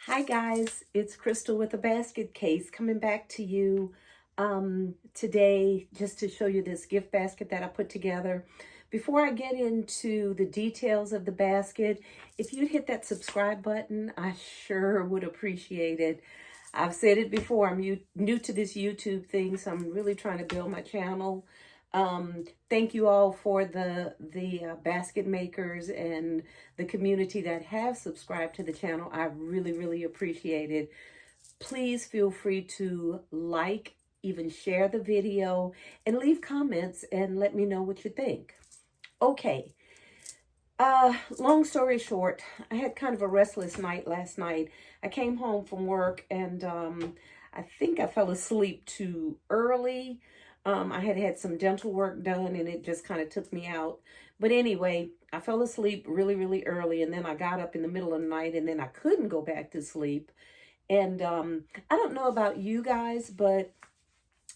Hi guys, it's Crystal with a basket case coming back to you today just to show you this gift basket that I put together. Before I get into the details of the basket, if you'd hit that subscribe button, I sure would appreciate it. I've said it before, I'm new to this YouTube thing, so I'm really trying to build my channel. Thank you all for the basket makers and the community that have subscribed to the channel. I really appreciate it. Please feel free to like, even share the video, and leave comments and let me know what you think. Okay. Long story short, I had kind of a restless night last night. I came home from work and I think I fell asleep too early. I had had some dental work done and it just kind of took me out. But anyway, I fell asleep really early, and then I got up in the middle of the night and then I couldn't go back to sleep. And I don't know about you guys, but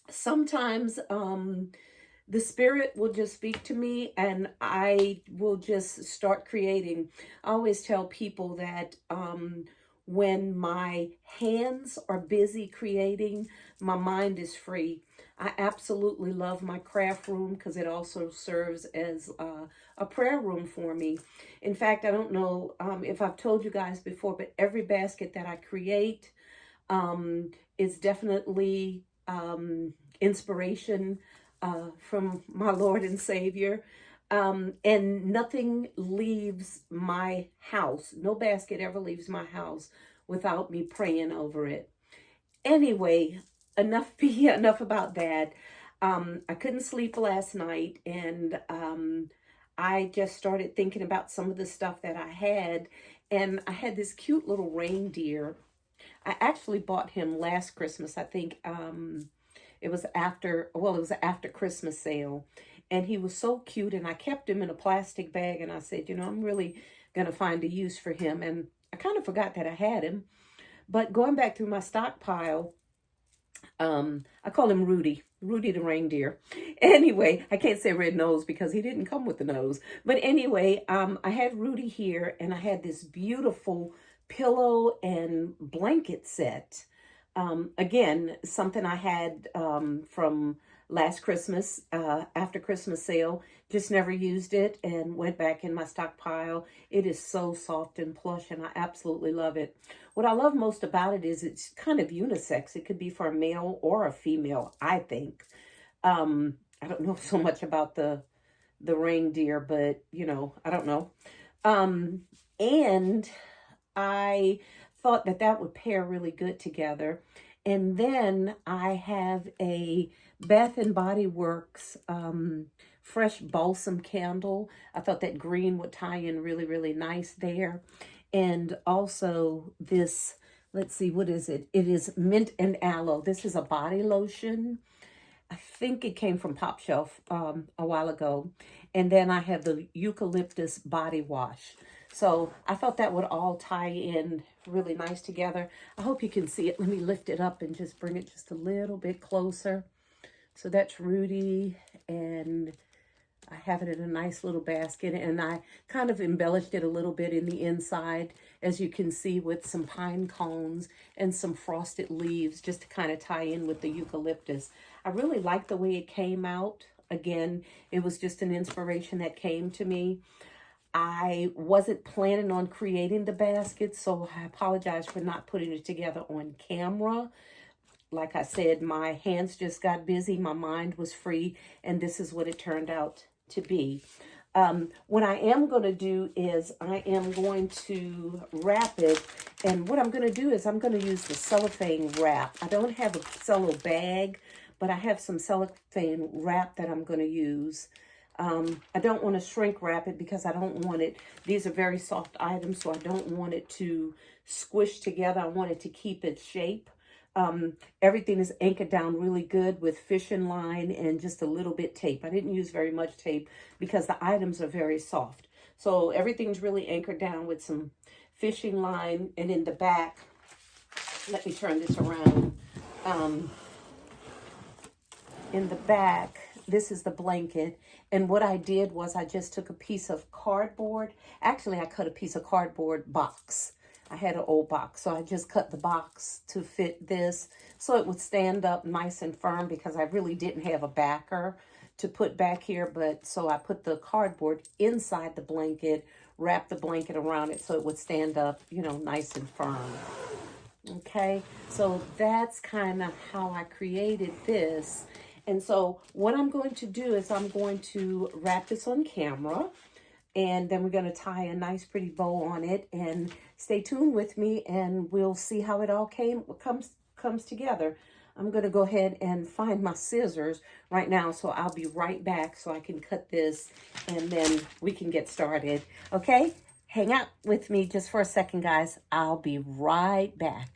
sometimes the spirit will just speak to me and I will just start creating. I always tell people that when my hands are busy creating, my mind is free. I absolutely love my craft room because it also serves as a prayer room for me. In fact, I don't know if I've told you guys before, but every basket that I create is definitely inspiration from my Lord and Savior. And nothing leaves my house. No basket ever leaves my house without me praying over it. Anyway, enough about that. I couldn't sleep last night, and I just started thinking about some of the stuff that I had. And I had this cute little reindeer. I actually bought him last Christmas. I think it was after Christmas sale. And he was so cute, and I kept him in a plastic bag, and I said, I'm really going to find a use for him. And I kind of forgot that I had him. But going back through my stockpile, I call him Rudy the reindeer. Anyway, I can't say red nose because he didn't come with the nose. But anyway, I had Rudy here, and I had this beautiful pillow and blanket set. Again, something I had from last Christmas, after Christmas sale. Just never used it and went back in my stockpile. It is so soft and plush, and I absolutely love it. What I love most about it is it's kind of unisex. It could be for a male or a female, I think. I don't know so much about the reindeer, but I don't know. And I thought that that would pair really good together. And then I have a Bath and Body Works fresh balsam candle. I thought that green would tie in really nice there. And also this, let's see, what is it? It is mint and aloe. This is a body lotion. I think it came from Top Shelf a while ago. And then I have the eucalyptus body wash. So I thought that would all tie in really nice together. I hope you can see it. Let me lift it up and just bring it just a little bit closer. So that's Rudy, and I have it in a nice little basket, and I kind of embellished it a little bit in the inside, as you can see, with some pine cones and some frosted leaves just to kind of tie in with the eucalyptus. I really like the way it came out. Again, it was just an inspiration that came to me. I wasn't planning on creating the basket, so I apologize for not putting it together on camera. Like I said, my hands just got busy, my mind was free, and this is what it turned out to be. What I am going to do is I am going to wrap it, and what I'm going to do is I'm going to use the cellophane wrap. I don't have a cello bag, but I have some cellophane wrap that I'm going to use. I don't want to shrink wrap it because I don't want it, these are very soft items, so I don't want it to squish together. I want it to keep its shape. Everything is anchored down really good with fishing line and just a little bit tape. I didn't use very much tape because the items are very soft. So everything's really anchored down with some fishing line. And in the back, let me turn this around. In the back, this is the blanket. And what I did was I just took a piece of cardboard. Actually, I cut a piece of cardboard box I had an old box, so I just cut the box to fit this so it would stand up nice and firm because I really didn't have a backer to put back here. But so I put the cardboard inside the blanket, wrapped the blanket around it so it would stand up, you know, nice and firm. Okay, so that's kind of how I created this. And so what I'm going to do is I'm going to wrap this on camera, and then we're going to tie a nice pretty bow on it, and stay tuned with me and we'll see how it all comes together. I'm going to go ahead and find my scissors right now, so I'll be right back so I can cut this and then we can get started. Okay? Hang out with me just for a second, guys. I'll be right back.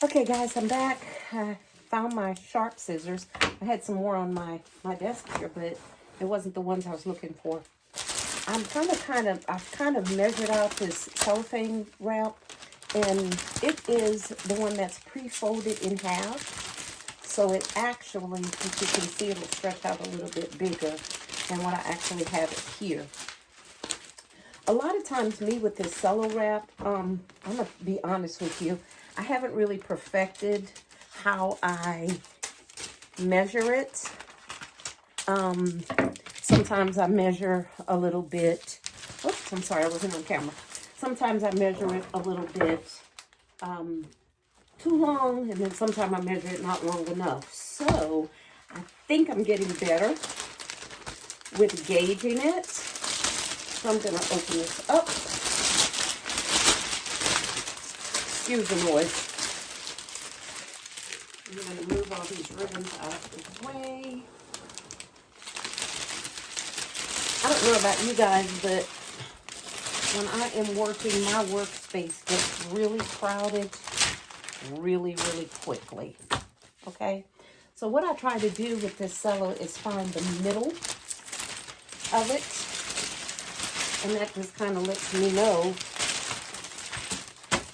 Okay, guys, I'm back. I found my sharp scissors. I had some more on my desk here, but it wasn't the ones I was looking for. I've kind of measured out this cellophane wrap, and it is the one that's pre-folded in half. So it actually, as you can see, it'll stretch out a little bit bigger than what I actually have it here. A lot of times, me with this cello wrap, I'm gonna be honest with you, I haven't really perfected how I measure it. Sometimes I measure a little bit. Oops, I'm sorry, I wasn't on camera. Sometimes I measure it a little bit too long, and then sometimes I measure it not long enough. So I think I'm getting better with gauging it. So I'm going to open this up. Excuse the noise. I'm going to move all these ribbons out of the way. I don't know about you guys, but when I am working, my workspace gets really crowded really quickly. Okay? So what I try to do with this cello is find the middle of it. And that just kind of lets me know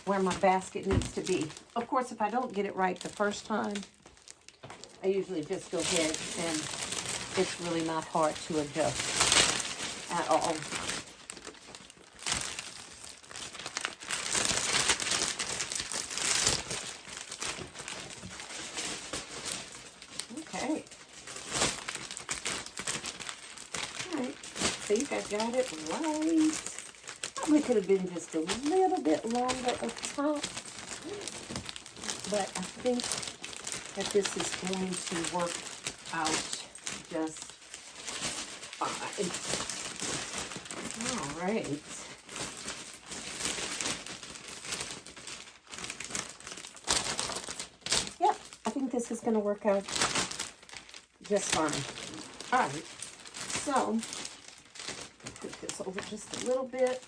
where my basket needs to be. Of course, if I don't get it right the first time, I usually just go ahead, and it's really not hard to adjust at all. Okay. All right. I think I got it right. Probably could have been just a little bit longer up top, but I think that this is going to work out just fine. All right. Yep, I think this is going to work out just fine. All right, so put this over just a little bit.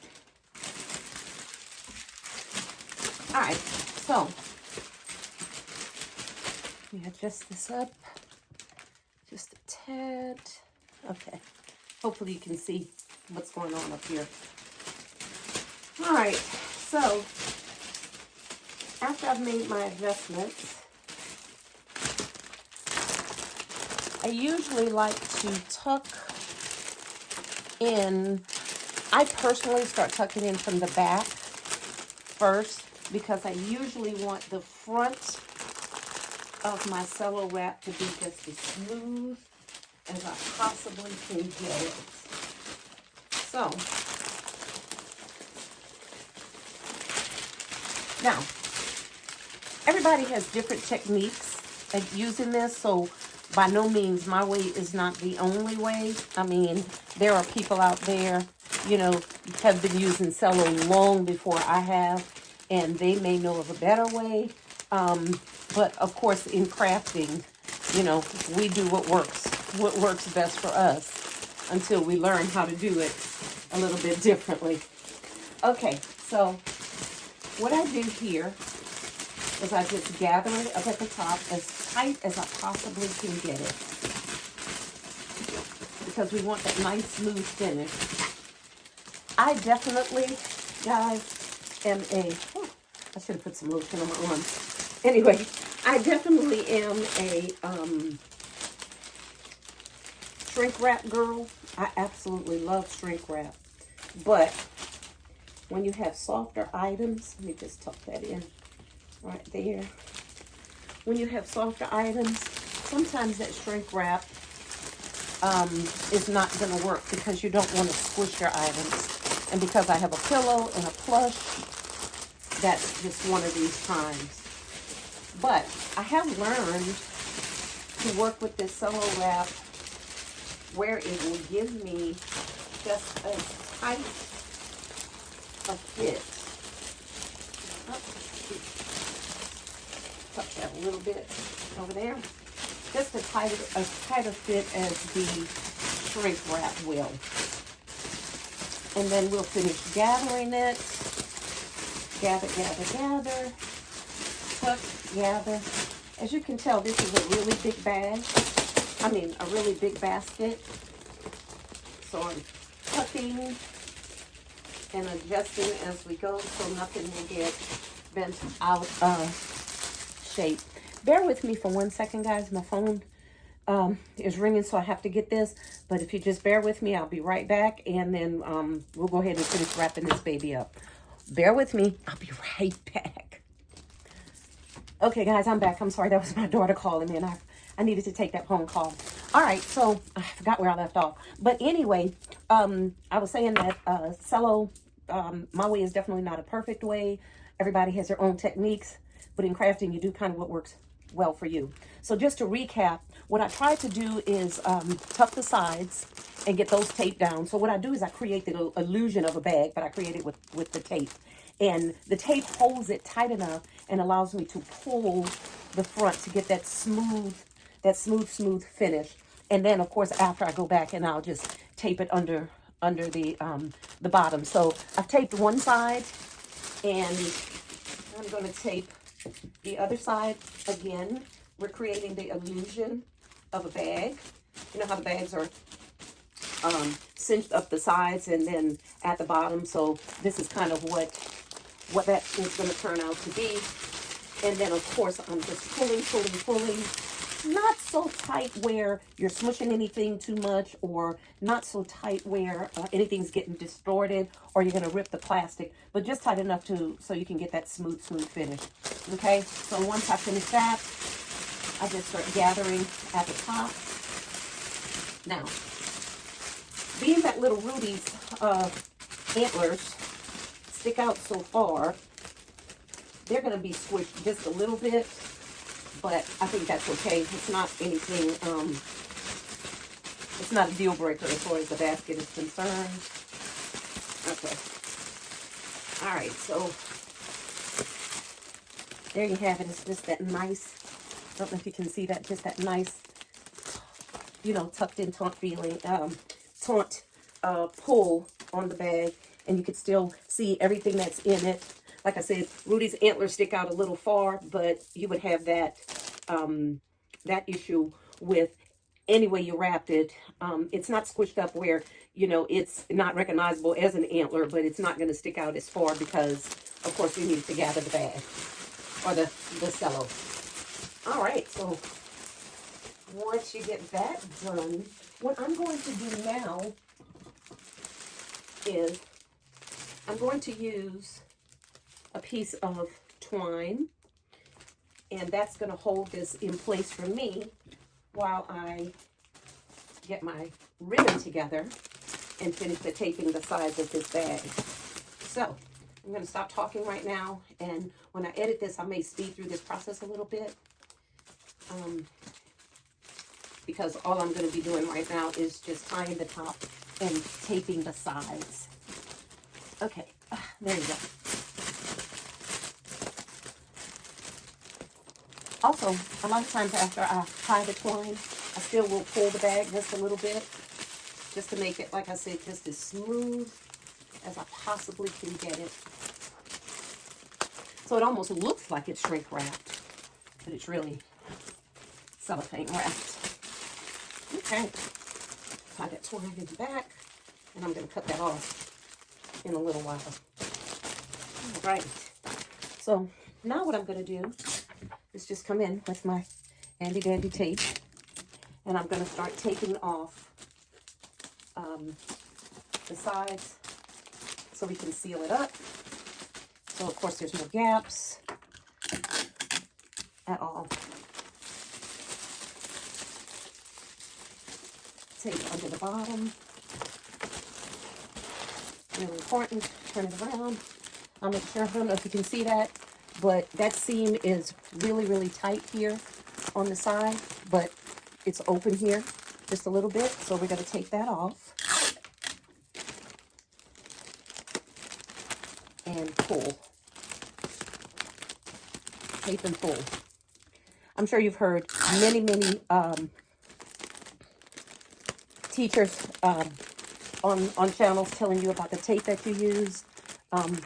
All right, so let me adjust this up just a tad. Okay, hopefully you can see what's going on up here. All right, so after I've made my adjustments, I usually like to tuck in. I personally start tucking in from the back first, because I usually want the front of my cello wrap to be just as smooth as I possibly can get it. So, now, everybody has different techniques at using this, so by no means my way is not the only way. I mean, there are people out there, you know, have been using cello long before I have, and they may know of a better way. But of course, in crafting, you know, we do what works best for us until we learn how to do it a little bit differently. Okay, so what I do here is I just gather it up at the top as tight as I possibly can get it, because we want that nice smooth finish. I definitely, guys, am I should have put some lotion on my arms. Anyway, I definitely am a shrink wrap girl. I absolutely love shrink wrap. But when you have softer items, let me just tuck that in right there. When you have softer items, sometimes that shrink wrap is not going to work because you don't want to squish your items. And because I have a pillow and a plush, that's just one of these times. But I have learned to work with this cello wrap where it will give me just as tight a fit. Tuck that a little bit over there. Just a tighter fit as the shrink wrap will. And then we'll finish gathering it. Gather, gather, gather. Tuck, gather. As you can tell, this is a really big bag. I mean, a really big basket. So I'm tucking and adjusting as we go so nothing will get bent out of shape. Bear with me for 1 second, guys. My phone is ringing, so I have to get this. But if you just bear with me, I'll be right back. And then we'll go ahead and finish wrapping this baby up. Bear with me. I'll be right back. Okay, guys, I'm back. I'm sorry. That was my daughter calling me, and I needed to take that phone call. All right, so I forgot where I left off. But anyway, I was saying that cello, my way is definitely not a perfect way. Everybody has their own techniques. But in crafting, you do kind of what works well for you. So just to recap, what I try to do is tuck the sides and get those taped down. So what I do is I create the illusion of a bag, but I create it with the tape. And the tape holds it tight enough and allows me to pull the front to get that smooth finish. And then, of course, after I go back and I'll just tape it under the bottom. So I've taped one side, and I'm going to tape the other side again. We're creating the illusion of a bag. You know how the bags are cinched up the sides and then at the bottom. So this is kind of what that is going to turn out to be. And then, of course, I'm just pulling. Not so tight where you're smushing anything too much, or not so tight where anything's getting distorted or you're going to rip the plastic, but just tight enough so you can get that smooth finish. Okay, so once I finish that, I just start gathering at the top. Now, being that little Rudy's antlers stick out so far, they're going to be squished just a little bit, but I think that's okay. It's not anything, it's not a deal breaker as far as the basket is concerned. Okay. All right, so there you have it. It's just that nice, I don't know if you can see that, just that nice, you know, tucked in taunt feeling, pull on the bag, and you can still see everything that's in it. Like I said, Rudy's antlers stick out a little far, but you would have that that issue with any way you wrapped it. It's not squished up where, you know, it's not recognizable as an antler, but it's not going to stick out as far because, of course, we need to gather the bag or the cello. All right, so once you get that done, what I'm going to do now is I'm going to use a piece of twine, and that's going to hold this in place for me while I get my ribbon together and finish the taping the sides of this bag. So I'm going to stop talking right now, and when I edit this, I may speed through this process a little bit, because all I'm going to be doing right now is just tying the top and taping the sides. Okay, there you go. Also, a lot of times after I tie the twine, I still will pull the bag just a little bit, just to make it, like I said, just as smooth as I possibly can get it. So it almost looks like it's shrink wrapped, but it's really cellophane wrapped. Okay, tie that twine in the back, and I'm going to cut that off in a little while. All right, so now what I'm going to do is just come in with my handy dandy tape, and I'm going to start taping off the sides so we can seal it up. So, of course, there's no gaps at all. Tape under the bottom. Really important. Turn it around. I'll make sure, I don't know if you can see that, but that seam is really, really tight here on the side, but it's open here just a little bit, so we're going to take that off and pull. Tape and pull. I'm sure you've heard many teachers on channels telling you about the tape that you use.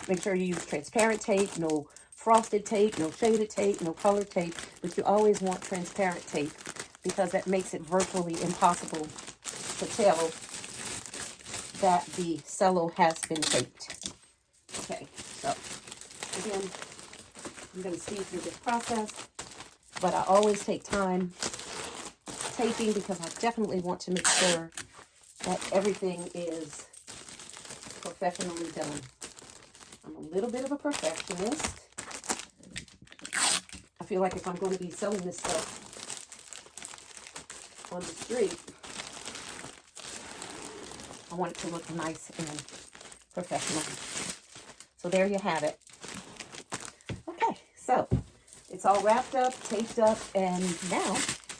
Make sure you use transparent tape, no frosted tape, no shaded tape, no colored tape, but you always want transparent tape because that makes it virtually impossible to tell that the cello has been taped. Okay, so again, I'm going to speed through this process, but I always take time taping because I definitely want to make sure that everything is professionally done. I'm a little bit of a perfectionist. I feel like if I'm going to be selling this stuff on the street, I want it to look nice and professional. So there you have it. Okay, so it's all wrapped up, taped up, and now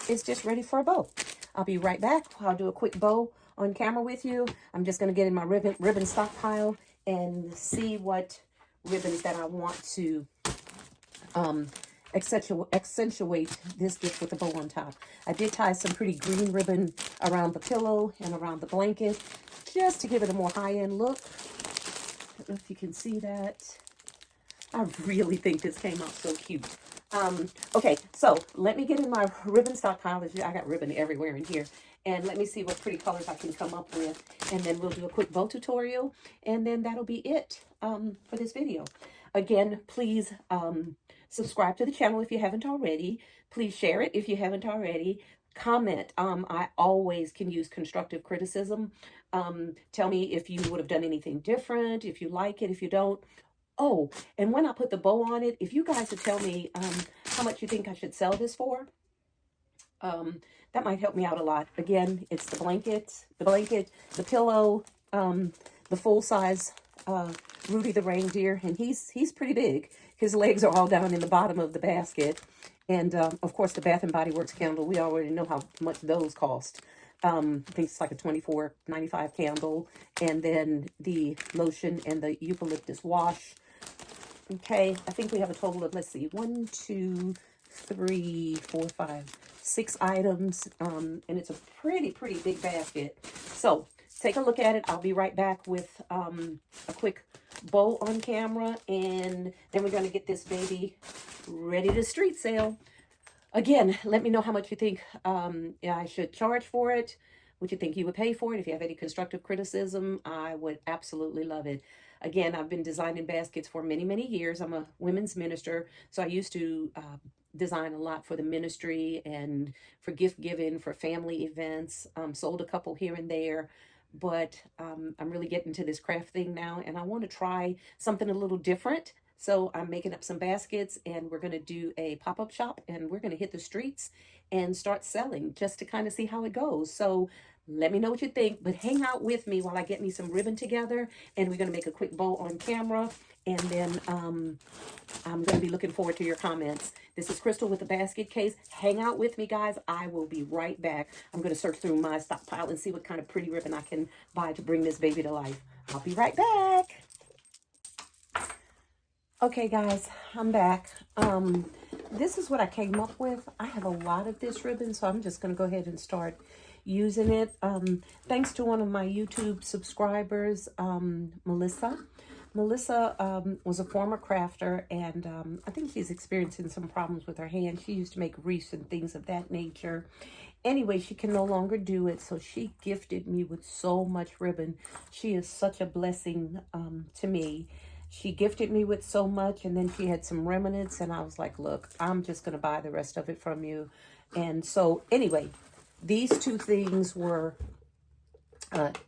it's just ready for a bow. I'll be right back. I'll do a quick bow on camera with you. I'm just going to get in my ribbon stockpile and see what ribbons that I want to accentuate this gift with a bow on top. I did tie some pretty green ribbon around the pillow and around the blanket just to give it a more high-end look. I don't know if you can see that. I really think this came out so cute. Okay, so let me get in my ribbon stockpile. I got ribbon everywhere in here. And let me see what pretty colors I can come up with. And then we'll do a quick bow tutorial. And then that'll be it for this video. Again, please subscribe to the channel if you haven't already. Please share it if you haven't already. Comment. I always can use constructive criticism. Tell me if you would have done anything different, if you like it, if you don't. Oh, and when I put the bow on it, if you guys would tell me how much you think I should sell this for, that might help me out a lot. Again, it's the blanket, the pillow, the full-size Rudy the reindeer, and he's pretty big. His legs are all down in the bottom of the basket. And, of course, the Bath & Body Works candle, we already know how much those cost. I think it's like a $24.95 candle. And then the lotion and the eucalyptus wash. Okay, I think we have a total of, let's see, 1, 2, 3, 4, 5, 6 items. And it's a pretty big basket. So take a look at it. I'll be right back with a quick bow on camera. And then we're going to get this baby ready to street sale. Again, let me know how much you think I should charge for it, what you think you would pay for it. If you have any constructive criticism, I would absolutely love it. Again, I've been designing baskets for many years. I'm a women's minister, so I used to design a lot for the ministry and for gift giving, for family events. Sold a couple here and there, but I'm really getting to this craft thing now, and I want to try something a little different. So I'm making up some baskets, and we're going to do a pop-up shop, and we're going to hit the streets and start selling just to kind of see how it goes. So let me know what you think, but hang out with me while I get me some ribbon together, and we're going to make a quick bow on camera, and then I'm going to be looking forward to your comments. This is Crystal with the Basket Case. Hang out with me, guys. I will be right back. I'm going to search through my stockpile and see what kind of pretty ribbon I can buy to bring this baby to life. I'll be right back. Okay, guys, I'm back. This is what I came up with. I have a lot of this ribbon, so I'm just going to go ahead and start using it. Thanks to one of my YouTube subscribers, Melissa. Melissa was a former crafter, and I think she's experiencing some problems with her hand. She used to make wreaths and things of that nature. Anyway, she can no longer do it, so she gifted me with so much ribbon. She is such a blessing to me. She gifted me with so much, and then she had some remnants, and I was like, look, I'm just going to buy the rest of it from you. And so, anyway, these two things were,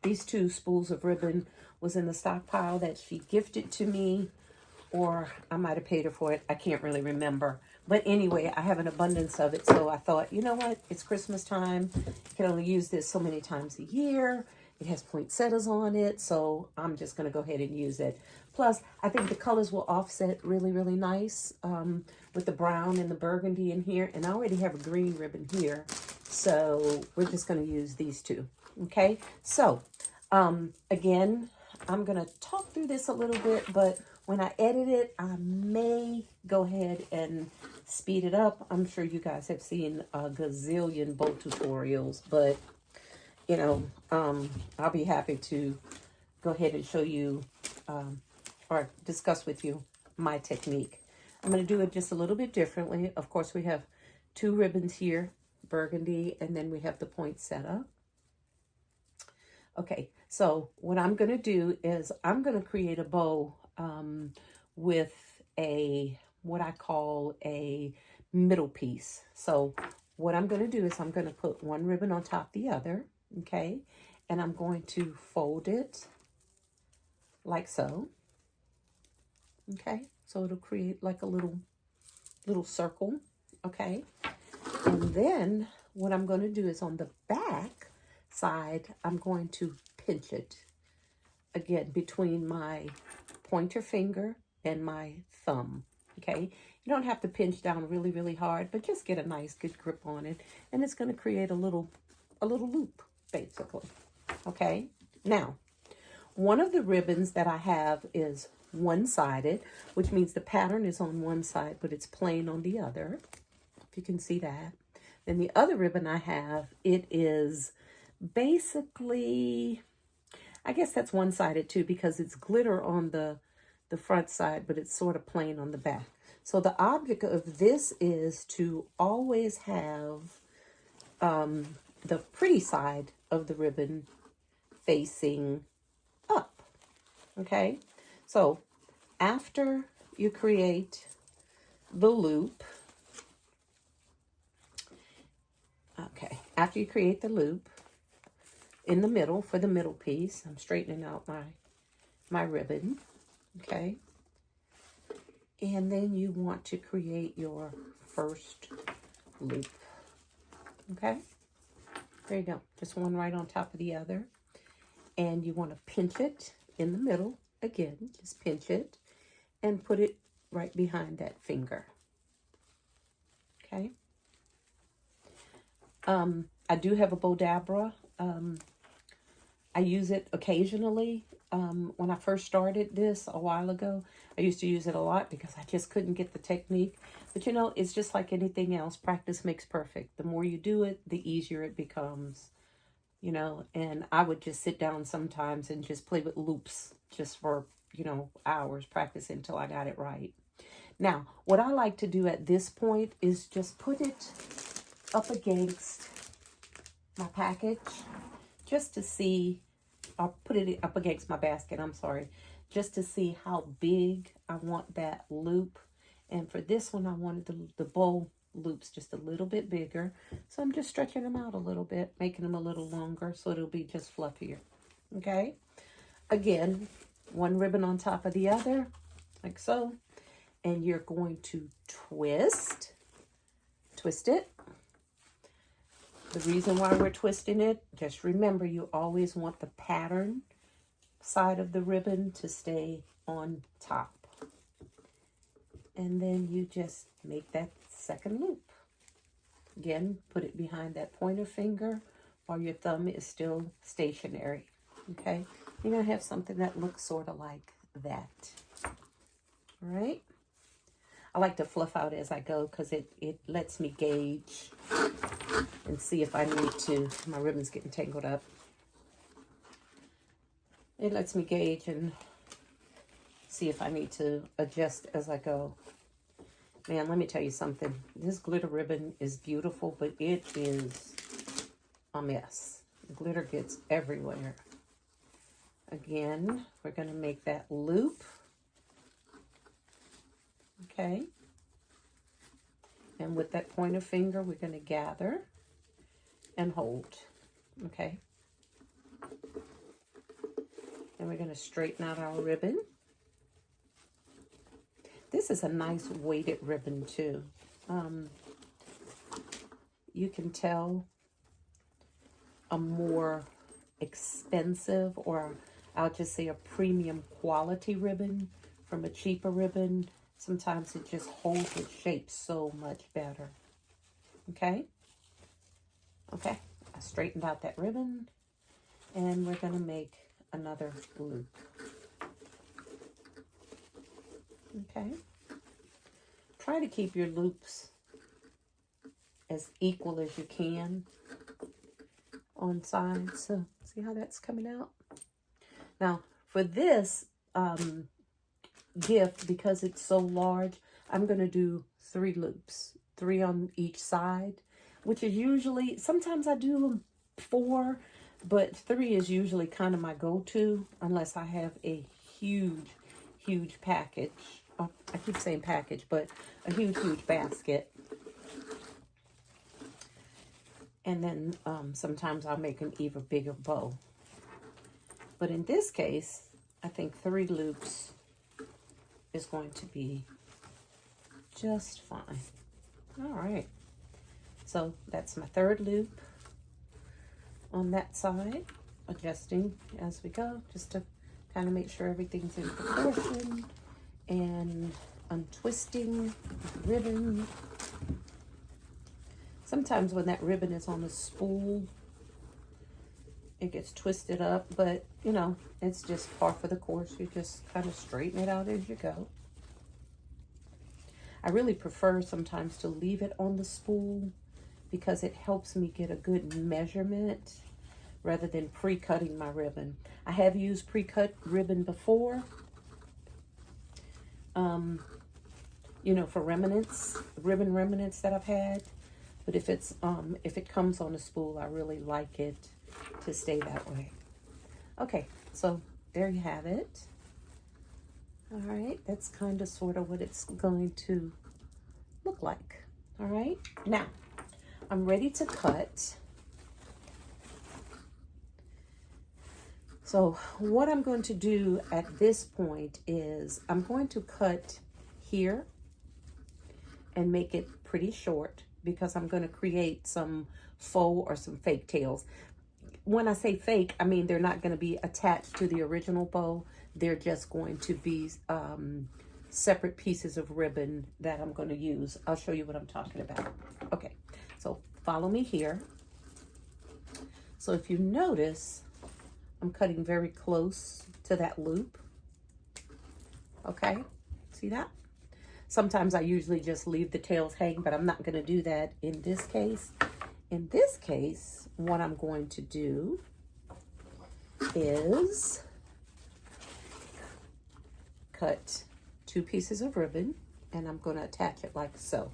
these two spools of ribbon was in the stockpile that she gifted to me, or I might have paid her for it. I can't really remember. But anyway, I have an abundance of it. So I thought, you know what? It's Christmas time. You can only use this so many times a year. It has poinsettias on it. So I'm just going to go ahead and use it. Plus, I think the colors will offset really, really nice with the brown and the burgundy in here. And I already have a green ribbon here. So we're just going to use these two. Okay. So again, I'm going to talk through this a little bit, but when I edit it, I may go ahead and speed it up. I'm sure you guys have seen a gazillion bow tutorials, but you know, I'll be happy to go ahead and show you or discuss with you my technique. I'm going to do it just a little bit differently. Of course, we have two ribbons here, burgundy, and then we have the poinsettia. Okay, so what I'm going to do is I'm going to create a bow with what I call a middle piece. So what I'm going to do is I'm going to put one ribbon on top of the other, okay? And I'm going to fold it like so, okay? So it'll create like a little circle, okay? And then what I'm going to do is on the back side, I'm going to pinch it again between my pointer finger and my thumb. Okay, you don't have to pinch down really, really hard, but just get a nice good grip on it, and it's going to create a little loop basically. Okay, now one of the ribbons that I have is one-sided, which means the pattern is on one side but it's plain on the other, if you can see that. Then the other ribbon I have, it is basically, I guess that's one-sided too, because it's glitter on the front side, but it's sort of plain on the back. So the object of this is to always have the pretty side of the ribbon facing up. Okay, so after you create the loop, after you create the loop in the middle for the middle piece, I'm straightening out my ribbon, okay? And then you want to create your first loop, okay? There you go, just one right on top of the other. And you want to pinch it in the middle, again, just pinch it and put it right behind that finger, okay? I do have a Bowdabra. I use it occasionally. When I first started this a while ago, I used to use it a lot because I just couldn't get the technique. But you know, it's just like anything else. Practice makes perfect. The more you do it, the easier it becomes. You know, and I would just sit down sometimes and just play with loops just for, you know, hours, practicing until I got it right. Now, what I like to do at this point is just put it up against my package just to see, I'll put it up against my basket, I'm sorry, just to see how big I want that loop. And for this one, I wanted the bow loops just a little bit bigger. So I'm just stretching them out a little bit, making them a little longer so it'll be just fluffier. Okay? Again, one ribbon on top of the other, like so. And you're going to twist it. The reason why we're twisting it, just remember you always want the pattern side of the ribbon to stay on top. And then you just make that second loop. Again, put it behind that pointer finger while your thumb is still stationary. Okay? You're going to have something that looks sort of like that. All right? I like to fluff out as I go because it lets me gauge and see if I need to. My ribbon's getting tangled up. It lets me gauge and see if I need to adjust as I go. Man, let me tell you something. This glitter ribbon is beautiful, but it is a mess. Glitter gets everywhere. Again, we're going to make that loop. Okay. And with that pointer finger, we're going to gather and hold. Okay. And we're going to straighten out our ribbon. This is a nice weighted ribbon too. You can tell a more expensive, or I'll just say a premium quality ribbon from a cheaper ribbon. Sometimes it just holds its shape so much better. Okay? Okay, I straightened out that ribbon, and we're going to make another loop. Okay? Try to keep your loops as equal as you can on sides. So see how that's coming out? Now for this gift, because it's so large, I'm going to do 3 loops, 3 on each side, which is usually, sometimes I do 4, but 3 is usually kind of my go-to unless I have a huge package. Oh, I keep saying package, but a huge basket. And then sometimes I'll make an even bigger bow. But in this case, I think 3 loops is going to be just fine. All right. So that's my 3rd loop on that side, adjusting as we go, just to kind of make sure everything's in proportion, and untwisting the ribbon. Sometimes when that ribbon is on a spool, it gets twisted up, but you know, it's just par for the course. You just kind of straighten it out as you go. I really prefer sometimes to leave it on the spool because it helps me get a good measurement rather than pre-cutting my ribbon. I have used pre-cut ribbon before, you know, for remnants, ribbon remnants that I've had. But if it's if it comes on a spool, I really like it to stay that way. Okay, so there you have it. All right, that's kind of sort of what it's going to look like. All right, now I'm ready to cut. So what I'm going to do at this point is I'm going to cut here and make it pretty short, because I'm going to create some faux or some fake tails. When I say fake, I mean they're not going to be attached to the original bow. They're just going to be separate pieces of ribbon that I'm going to use. I'll show you what I'm talking about. Okay, so follow me here. So if you notice, I'm cutting very close to that loop. Okay, see that? Sometimes I usually just leave the tails hang, but I'm not going to do that in this case. In this case, what I'm going to do is cut 2 pieces of ribbon, and I'm going to attach it like so.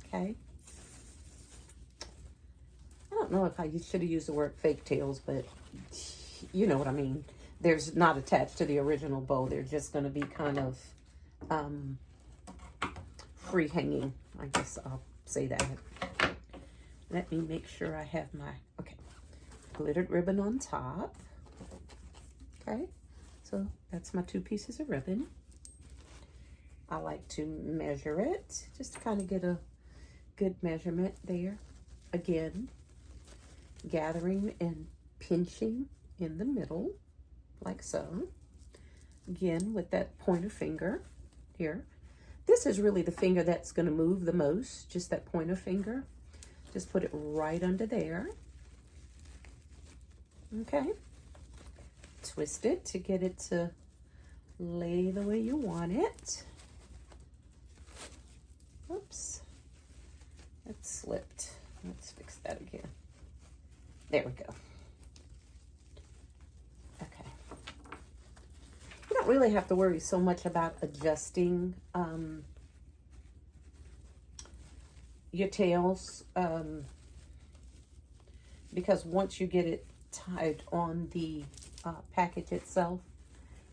Okay. I don't know if I should have used the word fake tails, but you know what I mean. There's not attached to the original bow. They're just going to be kind of free hanging, I guess I'll say that. Let me make sure I have my, okay, glittered ribbon on top. Okay, so that's my 2 pieces of ribbon. I like to measure it just to kind of get a good measurement there. Again, gathering and pinching in the middle like so. Again, with that pointer finger here. This is really the finger that's going to move the most, just that pointer finger. Just put it right under there. Okay. Twist it to get it to lay the way you want it. Oops. That slipped. Let's fix that again. There we go. Okay. You don't really have to worry so much about adjusting your tails, because once you get it tied on the package itself,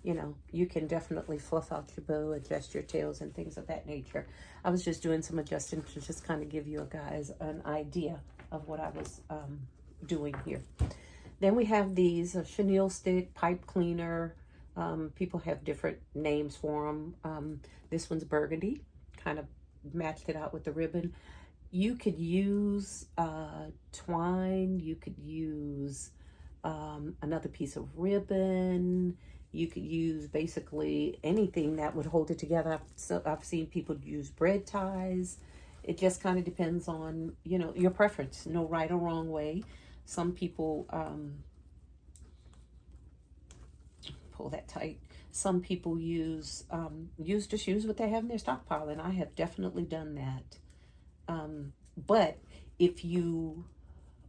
you know, you can definitely fluff out your bow, adjust your tails and things of that nature. I was just doing some adjusting to just kind of give you guys an idea of what I was doing here. Then we have these, a chenille stick, pipe cleaner. People have different names for them. This one's burgundy, kind of matched it out with the ribbon. You could use twine. You could use another piece of ribbon. You could use basically anything that would hold it together. I've seen people use bread ties. It just kind of depends on, you know, your preference. No right or wrong way. Some people, pull that tight. Some people use just use what they have in their stockpile, and I have definitely done that. But if you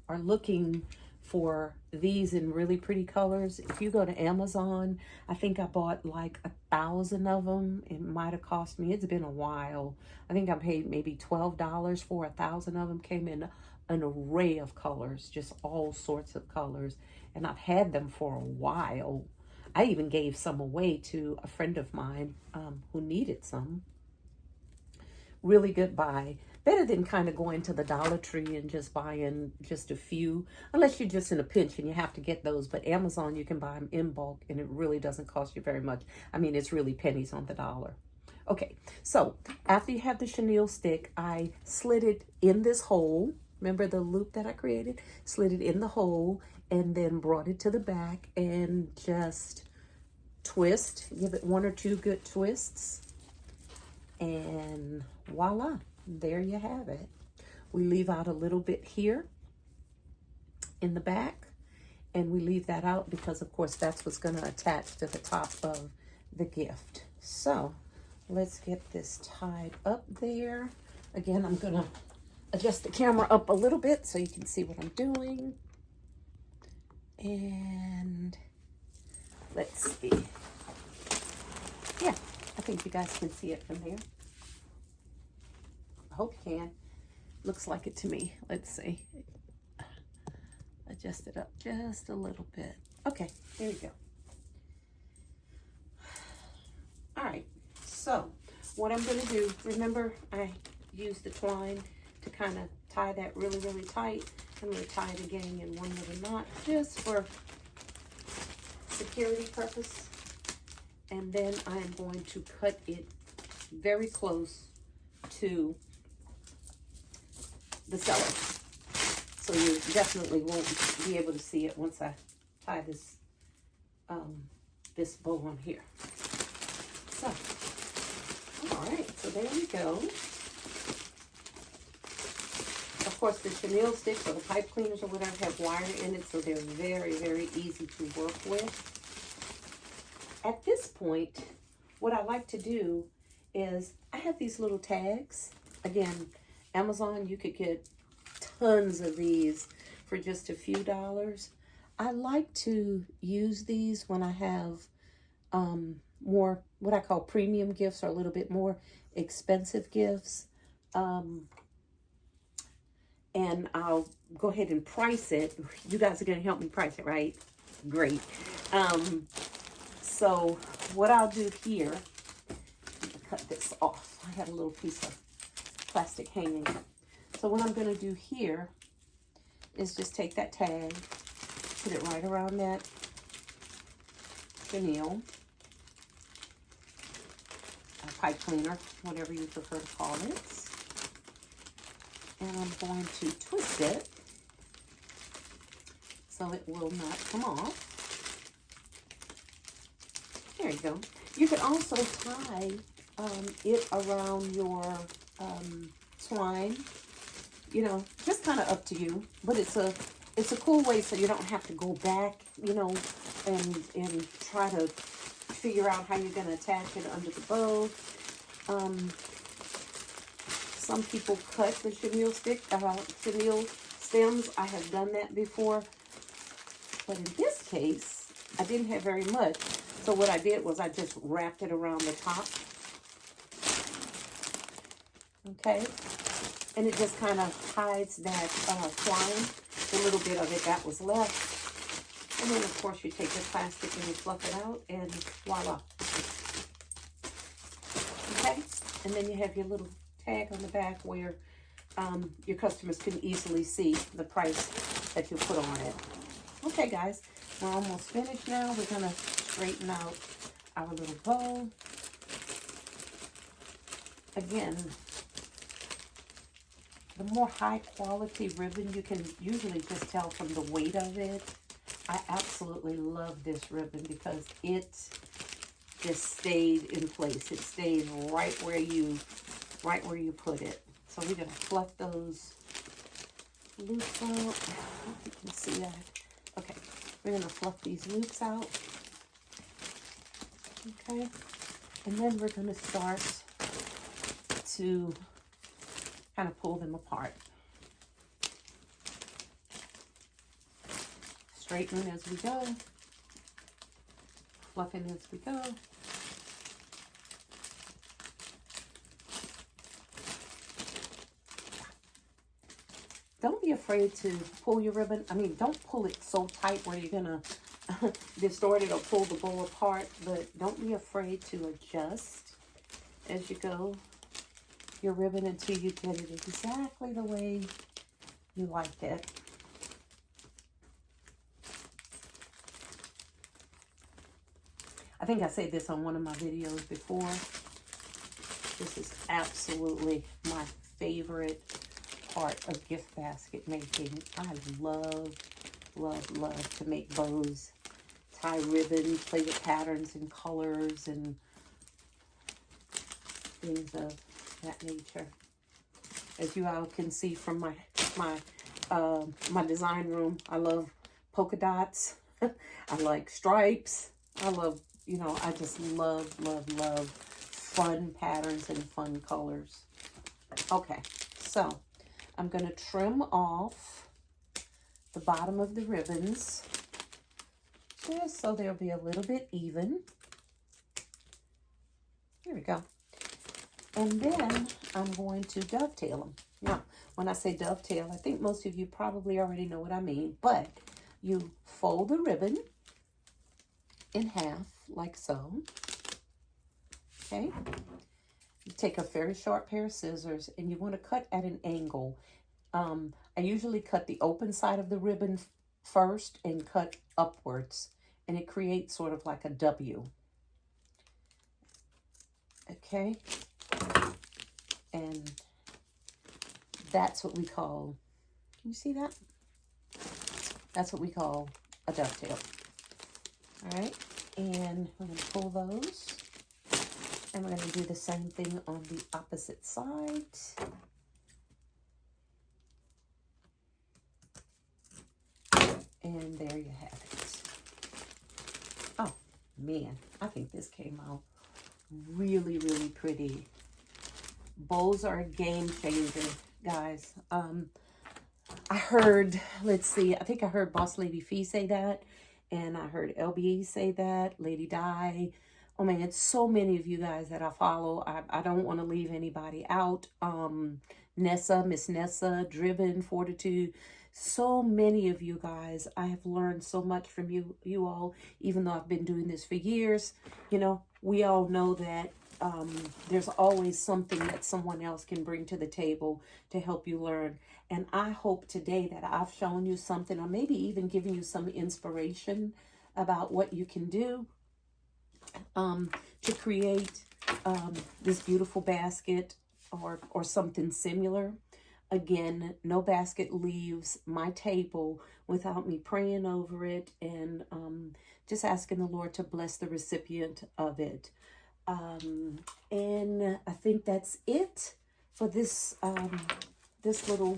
are looking for these in really pretty colors, if you go to Amazon, I think I bought like 1,000 of them. It might have cost me, it's been a while, I think I paid maybe $12 for 1,000 of them. Came in an array of colors, just all sorts of colors, and I've had them for a while. I even gave some away to a friend of mine who needed some. Really good buy. Better than kind of going to the Dollar Tree and just buying just a few, unless you're just in a pinch and you have to get those. But Amazon, you can buy them in bulk and it really doesn't cost you very much. I mean, it's really pennies on the dollar. Okay, so after you have the chenille stick, I slid it in this hole. Remember the loop that I created? Slid it in the hole and then brought it to the back and just twist. Give it 1 or 2 good twists. And voila, there you have it. We leave out a little bit here in the back, and we leave that out because of course that's what's going to attach to the top of the gift. So let's get this tied up there. Again, I'm going to adjust the camera up a little bit so you can see what I'm doing. And let's see. Yeah, I think you guys can see it from there. I hope you can. Looks like it to me. Let's see. Adjust it up just a little bit. Okay, there we go. All right, so what I'm going to do, remember I used the twine to kind of tie that really, really tight. I'm going to tie it again in one little knot just for security purpose. And then I am going to cut it very close to the cellar. So you definitely won't be able to see it once I tie this this bow on here. So, all right, so there we go. Of course, the chenille sticks or the pipe cleaners or whatever have wire in it, so they're very, very easy to work with. At this point, what I like to do is I have these little tags. Again, Amazon, you could get tons of these for just a few dollars. I like to use these when I have more what I call premium gifts or a little bit more expensive gifts. And I'll go ahead and price it. You guys are going to help me price it, right? Great. So what I'll do here, cut this off. I had a little piece of plastic hanging. So what I'm going to do here is just take that tag, put it right around that chenille, pipe cleaner, whatever you prefer to call it. And I'm going to twist it so it will not come off. There you go. You can also tie it around your twine. You know, just kind of up to you. But it's a cool way so you don't have to go back, you know, and try to figure out how you're going to attach it under the bow. Some people cut the chenille chenille stems. I have done that before. But in this case, I didn't have very much. So what I did was I just wrapped it around the top. Okay. And it just kind of hides that twine, the little bit of it that was left. And then, of course, you take the plastic and you fluff it out, and voila. Okay? And then you have your little tag on the back where your customers can easily see the price that you put on it. Okay, guys, we're almost finished now. We're going to straighten out our little bow. Again, the more high quality ribbon, you can usually just tell from the weight of it. I absolutely love this ribbon because it just stayed in place. It stayed right where you put it. So we're gonna fluff those loops out. I don't know if you can see that. Okay, we're gonna fluff these loops out. Okay, and then we're gonna start to kind of pull them apart. Straightening as we go, fluffing as we go. Don't be afraid to pull your ribbon. I mean, don't pull it so tight where you're gonna distort it or pull the bow apart, but don't be afraid to adjust as you go your ribbon until you get it exactly the way you like it. I think I said this on one of my videos before. This is absolutely my favorite part of gift basket making. I love, love, love to make bows, tie ribbon, play with patterns and colors and things of that nature. As you all can see from my design room, I love polka dots. I like stripes. I love, you know, I just love, love, love fun patterns and fun colors. Okay, so I'm going to trim off the bottom of the ribbons just so they'll be a little bit even. Here we go. And then I'm going to dovetail them. Now, when I say dovetail, I think most of you probably already know what I mean, but you fold the ribbon in half like so. Okay. You take a very sharp pair of scissors and you want to cut at an angle. I usually cut the open side of the ribbon first and cut upwards, and it creates sort of like a W. Okay. And that's what we call, can you see that? That's what we call a dovetail. All right, and we're going to pull those, and we're going to do the same thing on the opposite side. And there you have it. Oh, man, I think this came out really, really pretty. Bows are a game changer, guys. I heard, let's see, I think I heard Boss Lady Fee say that, and I heard LBE say that, Lady Di. Oh man, it's so many of you guys that I follow. I don't want to leave anybody out. Nessa, Miss Nessa, Driven, Fortitude. So many of you guys. I have learned so much from you all, even though I've been doing this for years. You know, we all know that there's always something that someone else can bring to the table to help you learn. And I hope today that I've shown you something, or maybe even given you some inspiration about what you can do to create this beautiful basket or something similar. Again, no basket leaves my table without me praying over it and just asking the Lord to bless the recipient of it. And I think that's it for this this little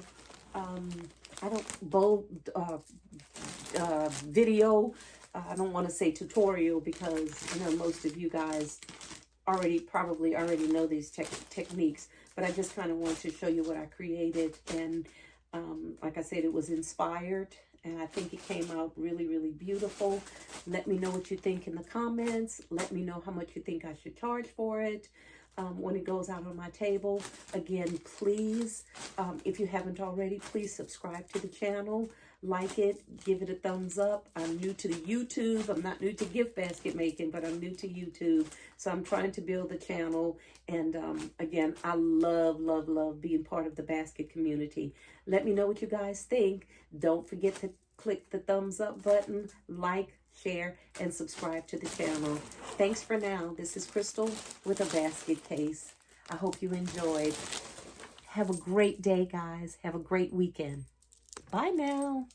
video. I don't want to say tutorial because you know most of you guys probably already know these techniques, but I just kind of want to show you what I created. And like I said, it was inspired, and I think it came out really, really beautiful. Let me know what you think in the comments. Let me know how much you think I should charge for it when it goes out on my table. Again, please, if you haven't already, please subscribe to the channel. Like it, give it a thumbs up. I'm new to the YouTube. I'm not new to gift basket making, but I'm new to YouTube. So I'm trying to build the channel. And again, I love, love, love being part of the basket community. Let me know what you guys think. Don't forget to click the thumbs up button, like, share, and subscribe to the channel. Thanks for now. This is Crystal with a basket case. I hope you enjoyed. Have a great day, guys. Have a great weekend. Bye now.